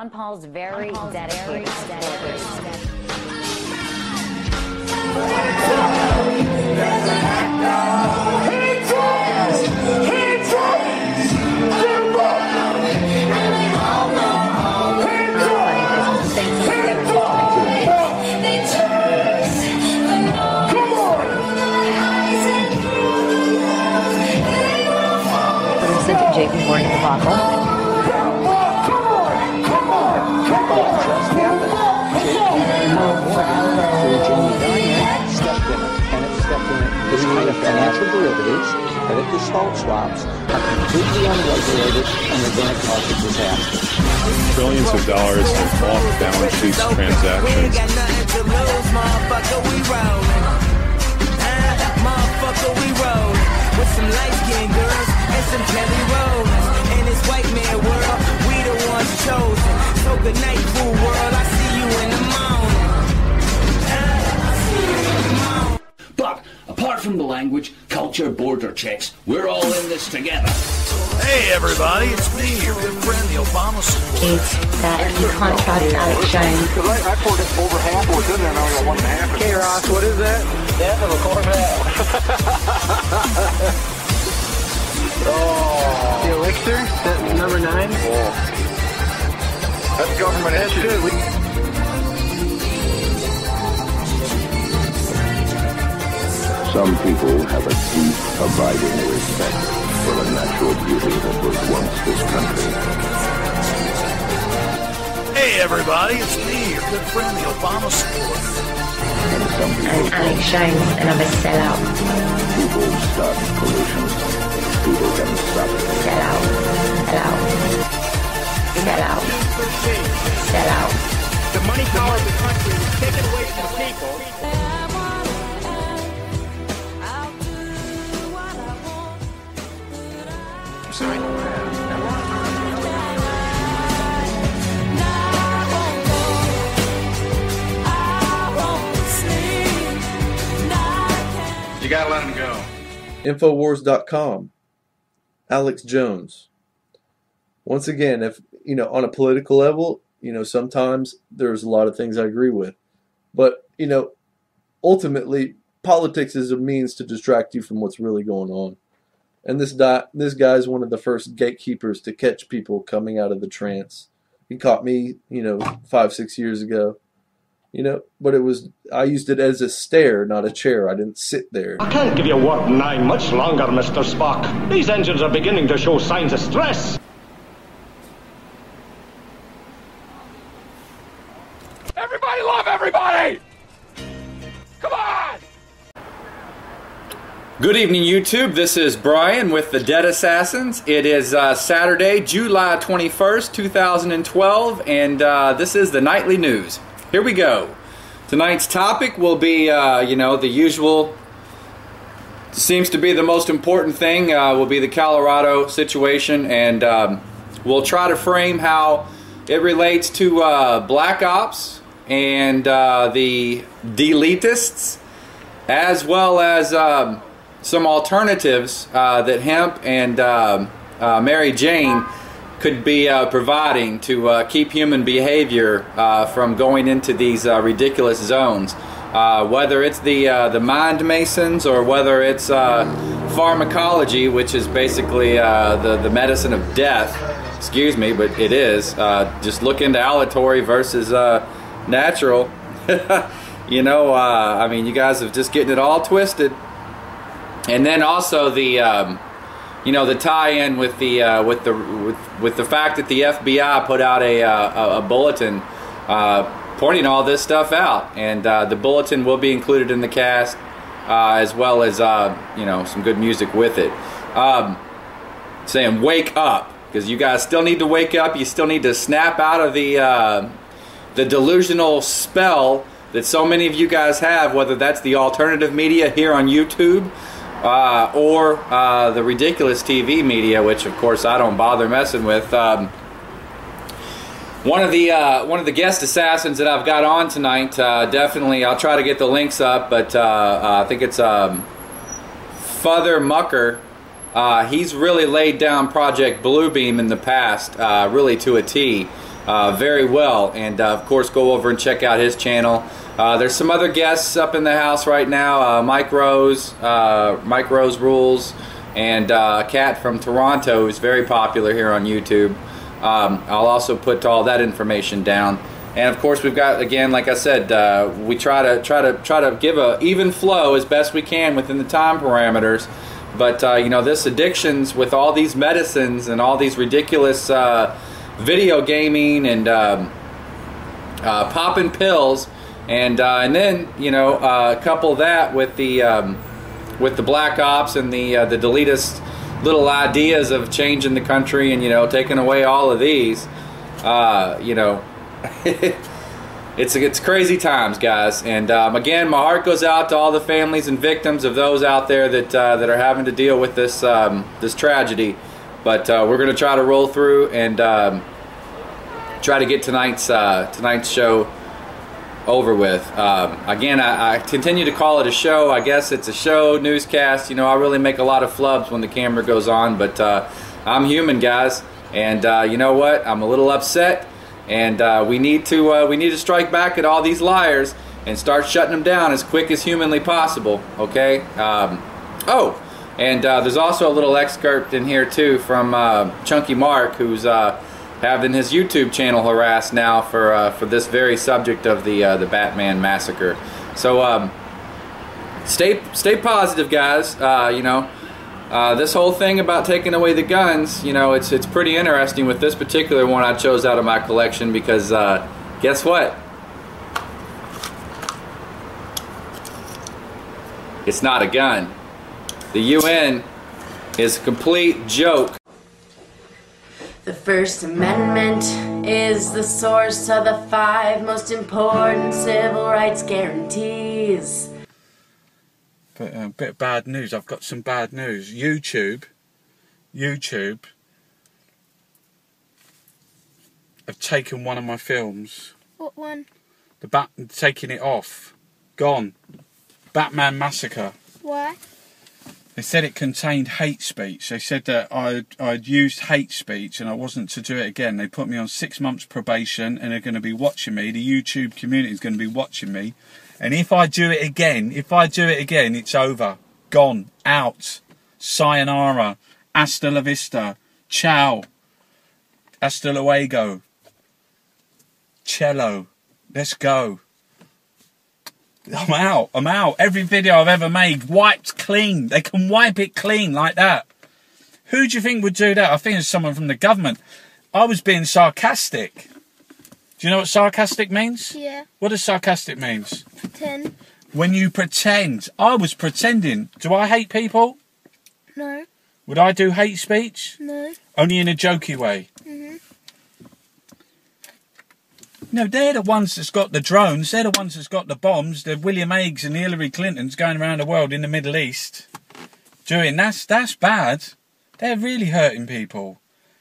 Ron Paul's very dedicated. JP Morgan debacle. This kind of financial derivatives, credit default swaps, are completely unregulated and are going to cause a disaster. Trillions of dollars in off-balance sheet transactions. With some light-skinned girls and some Kelly Rowlands. In this white man world, we the ones chosen. So good night, fool world, I see you in the morning. But apart from the language, culture, border checks, we're all in this together. Hey everybody, it's me, your good friend, the Obama supporter. It's that you can't trust Alex Jones. I poured it over half, or it's in there now, I got 1.5. Hey Ross, what is that? Death of a Corvette. Oh. The elixir? That number 9? Oh. That's government issue. That's good. Some people have a deep, abiding respect for the natural beauty that was once this country. Hey everybody, it's me, your good friend, the Obama supporter. And Alex Jones, another sellout. People stop pollution. People can stop it. Sellout. Sellout. Sellout. Sellout. The money power of the country is taken away from the people. You gotta let him go. Infowars.com. Alex Jones. Once again, if on a political level, sometimes there's a lot of things I agree with, but ultimately, politics is a means to distract you from what's really going on. And this guy is one of the first gatekeepers to catch people coming out of the trance. He caught me, 5-6 years ago. But I used it as a stare, not a chair. I didn't sit there. I can't give you Warp 9 much longer, Mr. Spock. These engines are beginning to show signs of stress. Everybody love everybody! Come on! Good evening, YouTube. This is Brian with TheDebtAssassins. It is Saturday, July 21st, 2012, and this is the Nightly News. Here we go. Tonight's topic will be, the usual, seems to be the most important thing, will be the Colorado situation, and we'll try to frame how it relates to black ops and the deletists, as well as some alternatives that hemp and Mary Jane could be providing to keep human behavior from going into these ridiculous zones. Whether it's the mind masons or whether it's pharmacology, which is basically the medicine of death. Excuse me, but it is. Just look into aleatory versus natural. You guys are just getting it all twisted. And then also the the tie-in with the fact that the FBI put out a bulletin pointing all this stuff out, and the bulletin will be included in the cast, as well as some good music with it, saying wake up, because you guys still need to wake up. You still need to snap out of the delusional spell that so many of you guys have, whether that's the alternative media here on YouTube, or the ridiculous TV media, which of course I don't bother messing with. One of the guest assassins that I've got on tonight, definitely I'll try to get the links up, but I think it's Father Mucker. He's really laid down Project Bluebeam in the past, really to a T. very well. And of course, go over and check out his channel. There's some other guests up in the house right now. Mike Rose Rules, and a cat from Toronto who's very popular here on YouTube. I'll also put all that information down. And of course, we've got, again, like I said, we try to give a even flow as best we can within the time parameters. But you know, this addictions with all these medicines and all these ridiculous video gaming and popping pills, and then, you know, couple that with the black ops and the elitist little ideas of changing the country and, you know, taking away all of these, you know. It's crazy times, guys. And again, my heart goes out to all the families and victims of those out there that are having to deal with this this tragedy. But we're going to try to roll through and try to get tonight's show over with. Again, I continue to call it a show. I guess it's a show, newscast. You know, I really make a lot of flubs when the camera goes on, but I'm human, guys. And you know what? I'm a little upset. And we need to strike back at all these liars and start shutting them down as quick as humanly possible. Okay. Oh, and there's also a little excerpt in here too from ChunkyMark, who's having his YouTube channel harassed now for this very subject of the Batman massacre. So stay positive, guys. You know. This whole thing about taking away the guns, you know, it's pretty interesting with this particular one I chose out of my collection because guess what? It's not a gun. The UN is a complete joke. The First Amendment is the source of the 5 most important civil rights guarantees. But a bit of bad news. I've got some bad news. YouTube have taken one of my films. What one? Taking it off. Gone. Batman Massacre. Why? They said it contained hate speech. They said that I'd used hate speech and I wasn't to do it again. They put me on 6 months probation and they're going to be watching me. The YouTube community is going to be watching me. And if I do it again, it's over. Gone. Out. Sayonara. Hasta la vista. Ciao. Hasta luego. Cello. Let's go. I'm out. Every video I've ever made, wiped clean. They can wipe it clean like that. Who do you think would do that? I think it's someone from the government. I was being sarcastic. Do you know what sarcastic means? Yeah. What does sarcastic means? Pretend. When you pretend. I was pretending. Do I hate people? No. Would I do hate speech? No. Only in a jokey way. No, they're the ones that's got the drones. They're the ones that's got the bombs. The William Hagues and the Hillary Clintons going around the world in the Middle East. Doing that's bad. They're really hurting people.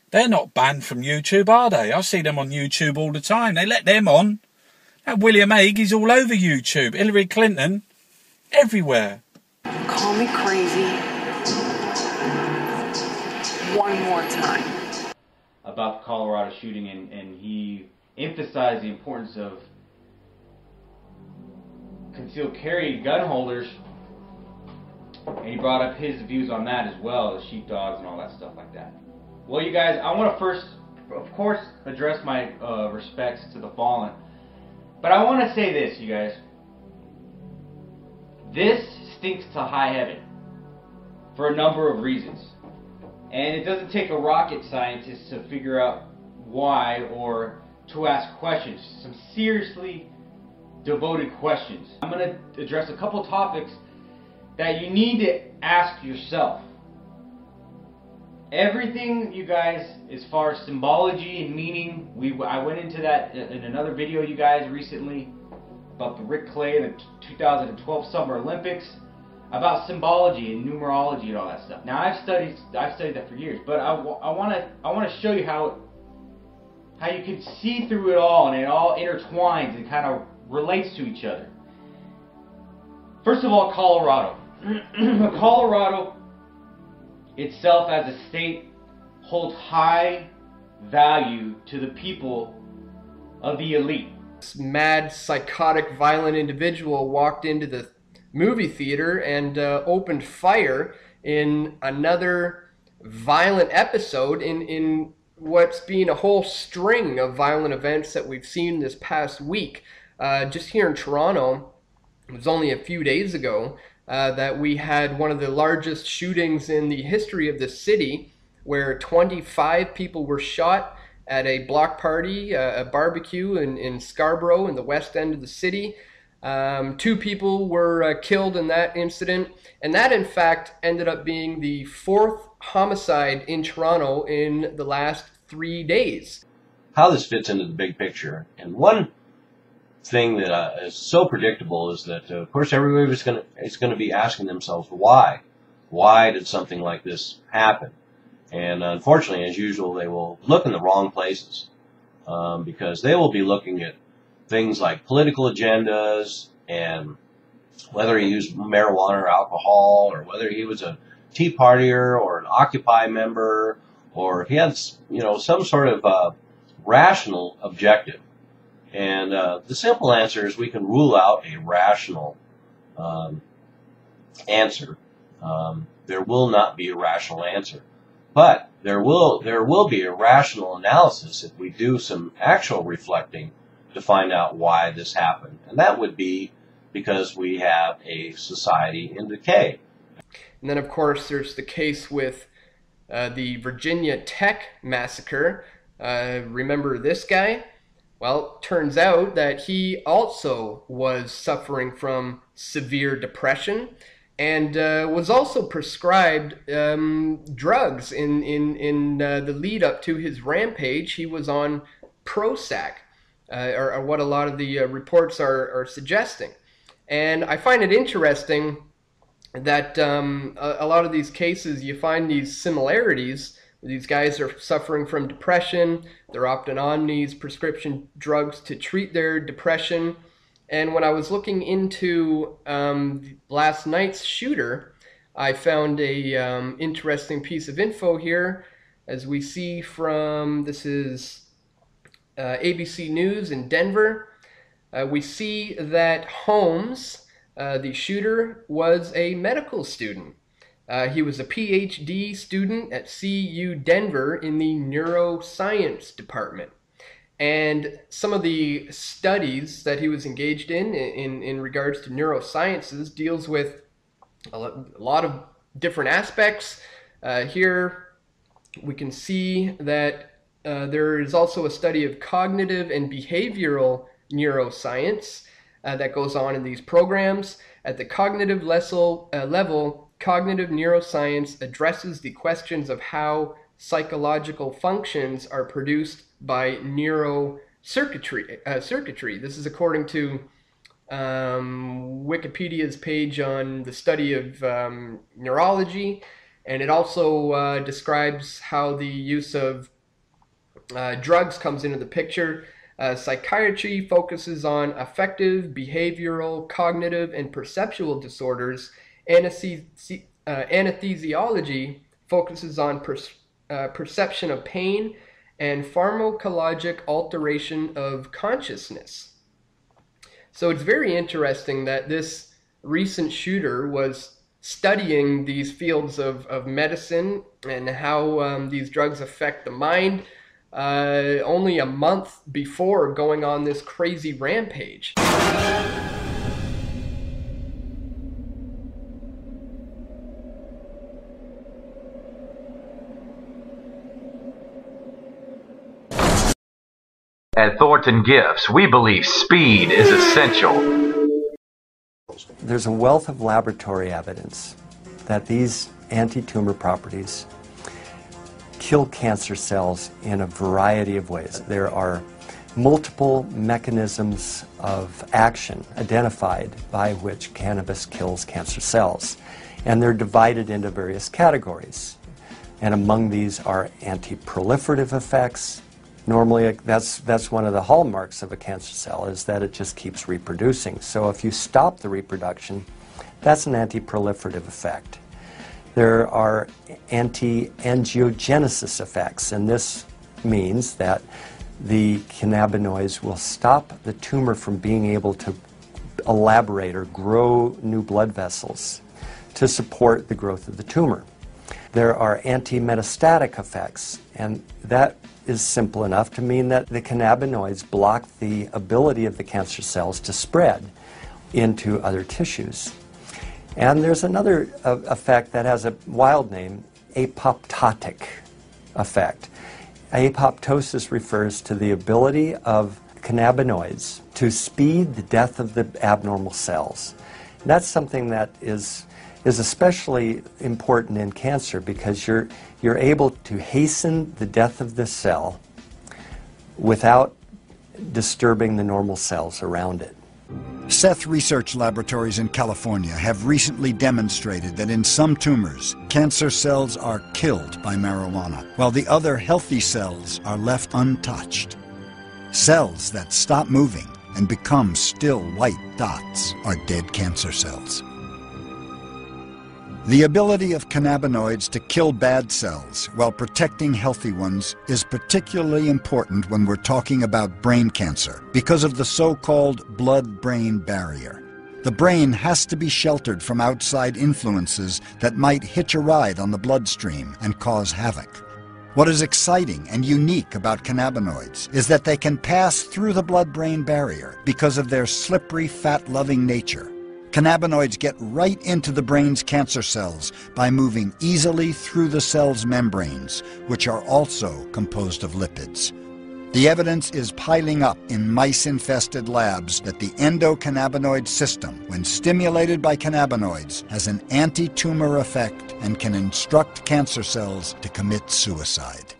They're not banned from YouTube, are they? I see them on YouTube all the time. They let them on. That William Hague is all over YouTube. Hillary Clinton, everywhere. Call me crazy one more time. About the Colorado shooting, and he emphasized the importance of concealed carry gun holders, and he brought up his views on that as well, the sheepdogs and all that stuff like that. Well, you guys, I want to first, of course, address my respects to the fallen, but I want to say this, you guys. This stinks to high heaven for a number of reasons, and it doesn't take a rocket scientist to figure out why or to ask questions, some seriously devoted questions. I'm going to address a couple topics that you need to ask yourself. Everything, you guys, as far as symbology and meaning, I went into that in another video, you guys, recently about the Rick Clay and the 2012 Summer Olympics, about symbology and numerology and all that stuff. Now, I've studied that for years, but I want to show you how you can see through it all, and it all intertwines and kind of relates to each other. First of all, Colorado. Colorado itself as a state holds high value to the people of the elite. This mad, psychotic, violent individual walked into the movie theater and opened fire in another violent episode in what's been a whole string of violent events that we've seen this past week. Just here in Toronto, it was only a few days ago that we had one of the largest shootings in the history of the city, where 25 people were shot at a block party, a barbecue in Scarborough in the west end of the city. 2 people were killed in that incident, and that in fact ended up being the 4th homicide in Toronto in the last 3 days. How this fits into the big picture, and one thing that is so predictable is that, of course, everybody is going to be asking themselves why. Why did something like this happen? And unfortunately, as usual, they will look in the wrong places because they will be looking at things like political agendas and whether he used marijuana or alcohol, or whether he was a Tea Partier or an Occupy member, or if he had, some sort of rational objective. And the simple answer is we can rule out a rational answer. There will not be a rational answer, but there will be a rational analysis if we do some actual reflecting to find out why this happened, and that would be because we have a society in decay. And then, of course, there's the case with the Virginia Tech massacre. Remember this guy? Well, turns out that he also was suffering from severe depression and was also prescribed drugs in the lead up to his rampage. He was on Prozac, or what a lot of the reports are suggesting. And I find it interesting that a lot of these cases, you find these similarities. These guys are suffering from depression. They're opting on these prescription drugs to treat their depression. And when I was looking into last night's shooter, I found a interesting piece of info here. As we see from, this is ABC News in Denver. We see that Holmes, the shooter, was a medical student. He was a PhD student at CU Denver in the neuroscience department. And some of the studies that he was engaged in regards to neurosciences deals with a lot of different aspects. Here we can see that there is also a study of cognitive and behavioral neuroscience that goes on in these programs. At the cognitive level, cognitive neuroscience addresses the questions of how psychological functions are produced by neurocircuitry. This is according to Wikipedia's page on the study of neurology, and it also describes how the use of drugs comes into the picture. Psychiatry focuses on affective, behavioral, cognitive, and perceptual disorders. Anesthesiology focuses on perception of pain and pharmacologic alteration of consciousness. So it's very interesting that this recent shooter was studying these fields of medicine and how these drugs affect the mind only a month before going on this crazy rampage. At Thornton Gifts, we believe speed is essential. There's a wealth of laboratory evidence that these anti-tumor properties kill cancer cells in a variety of ways. There are multiple mechanisms of action identified by which cannabis kills cancer cells, and they're divided into various categories. And among these are anti-proliferative effects. Normally, that's one of the hallmarks of a cancer cell, is that it just keeps reproducing. So if you stop the reproduction, that's an anti-proliferative effect. There are anti-angiogenesis effects, and this means that the cannabinoids will stop the tumor from being able to elaborate or grow new blood vessels to support the growth of the tumor. There are anti-metastatic effects, and that is simple enough to mean that the cannabinoids block the ability of the cancer cells to spread into other tissues. And there's another effect that has a wild name, apoptotic effect. Apoptosis refers to the ability of cannabinoids to speed the death of the abnormal cells. And that's something that is especially important in cancer because you're able to hasten the death of the cell without disturbing the normal cells around it. Seth Research Laboratories in California have recently demonstrated that in some tumors, cancer cells are killed by marijuana, while the other healthy cells are left untouched. Cells that stop moving and become still white dots are dead cancer cells. The ability of cannabinoids to kill bad cells while protecting healthy ones is particularly important when we're talking about brain cancer because of the so-called blood-brain barrier. The brain has to be sheltered from outside influences that might hitch a ride on the bloodstream and cause havoc. What is exciting and unique about cannabinoids is that they can pass through the blood-brain barrier because of their slippery, fat-loving nature. Cannabinoids get right into the brain's cancer cells by moving easily through the cell's membranes, which are also composed of lipids. The evidence is piling up in mice-infested labs that the endocannabinoid system, when stimulated by cannabinoids, has an anti-tumor effect and can instruct cancer cells to commit suicide.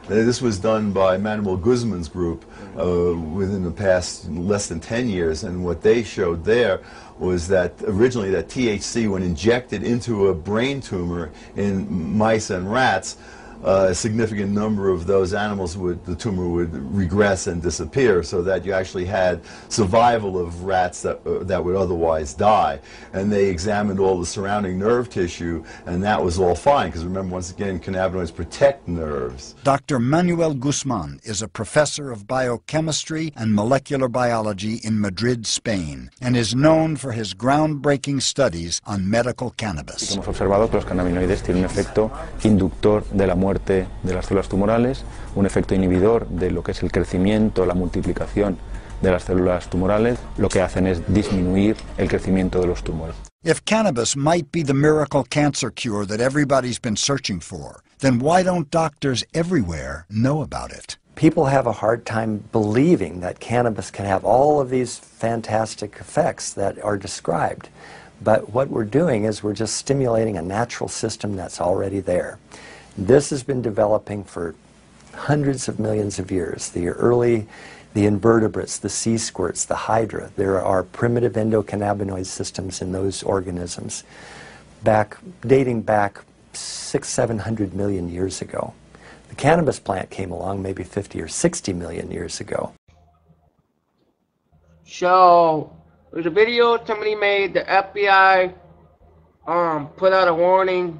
This was done by Manuel Guzman's group within the past less than 10 years, and what they showed there was that originally that THC, when injected into a brain tumor in mice and rats, a significant number of those animals the tumor would regress and disappear, so that you actually had survival of rats that would otherwise die. And they examined all the surrounding nerve tissue, and that was all fine, because remember, once again, cannabinoids protect nerves. Dr. Manuel Guzman is a professor of biochemistry and molecular biology in Madrid, Spain, and is known for his groundbreaking studies on medical cannabis. Hemos observado que los cannabinoides tienen un efecto inductor de la muerte de las células tumorales, un efecto inhibidor de lo que es el crecimiento, la multiplicación de las células tumorales. Lo que hacen es disminuir el crecimiento de los tumores. If cannabis might be the miracle cancer cure that everybody's been searching for, then why don't doctors everywhere know about it? People have a hard time believing that cannabis can have all of these fantastic effects that are described. But what we're doing is we're just stimulating a natural system that's already there. This has been developing for hundreds of millions of years. The invertebrates, the sea squirts, the hydra, there are primitive endocannabinoid systems in those organisms dating back 600-700 million years ago. The cannabis plant came along maybe 50 or 60 million years ago. So, there's a video somebody made, the FBI put out a warning,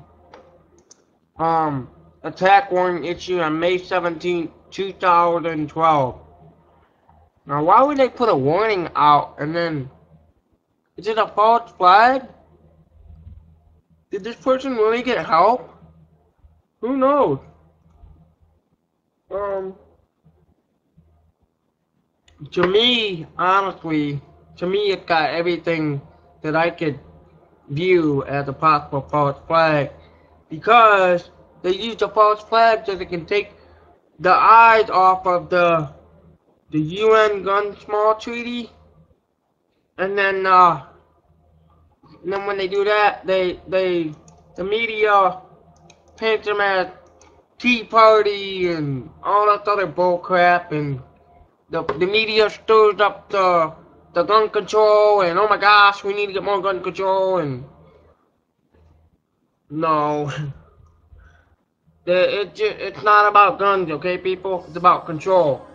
attack warning issue on May 17, 2012. Now, why would they put a warning out and then, is it a false flag? Did this person really get help? Who knows? To me, honestly, it got everything that I could view as a possible false flag, because they use the false flag so they can take the eyes off of the UN gun small treaty, and then when they do that, the media paints them as Tea Party and all that other bull crap, and the media stirs up the gun control, and oh my gosh, we need to get more gun control, and no. It's not about guns, okay, people? It's about control.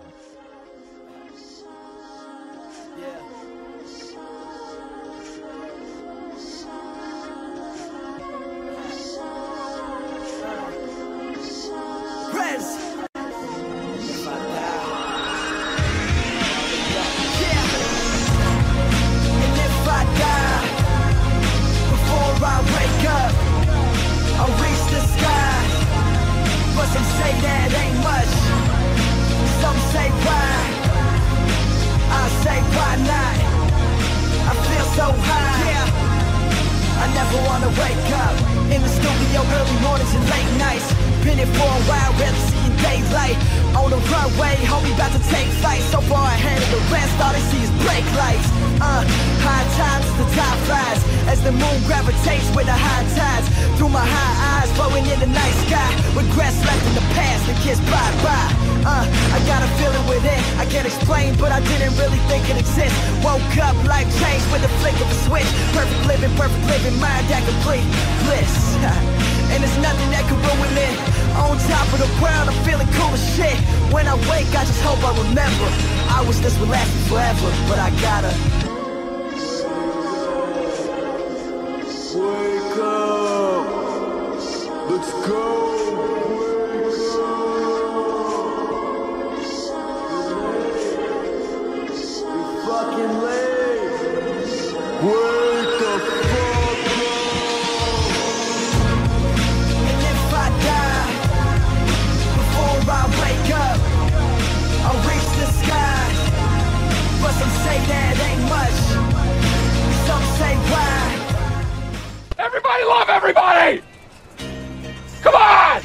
early mornings and late nights. Been here for a while, barely seeing daylight. On the runway, homie, about to take flight. So far ahead of the rest, all they see is brake lights. High times, the tide flies as the moon gravitates with the high tides. Through my high eyes, flowing in the night sky. Regrets left in the past, and kiss bye-bye. I got a feeling within, I can't explain, but I didn't really think it exists. Woke up, life changed with the flick of a switch. Perfect living, mind that complete bliss. And there's nothing that can ruin it. On top of the world, I'm feeling cool as shit. When I wake, I just hope I remember. I wish this would last forever, but I gotta wake up. Let's go. Wake up. You're fucking late. Wake the fuck up. And if I die before I wake up, I'll reach the sky. But some say that ain't much. Some say why. Everybody love everybody! Come on!